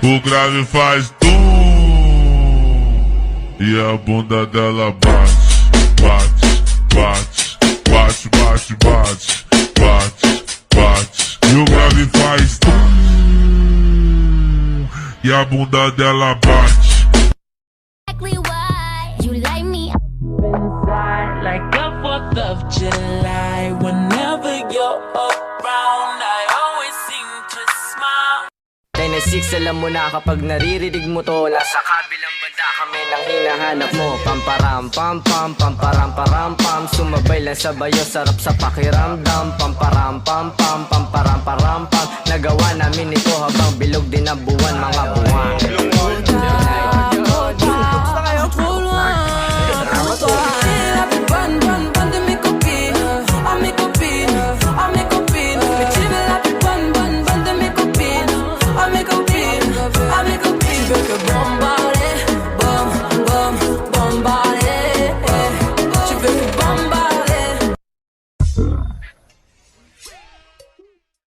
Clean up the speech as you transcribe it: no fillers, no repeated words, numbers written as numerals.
O grave faz tum e a bunda dela bate, bate, bate, bate, bate, bate, bate. E o grave faz tum e a bunda dela bate. Exactly why you like me. Inside like a 4th of July. Whenever you're around, I always seem to smile. 10-6, alam mo na kapag naririnig mo to, nasa kabilang banda kami nang hinahanap mo. Pamparam pam pam, pamparam param pam, sumabay lang sa bayo, sarap sa pakiramdam. Pamparam pam pam, pamparam param pam, nagawa namin ito habang bilog din ang buwan. Mga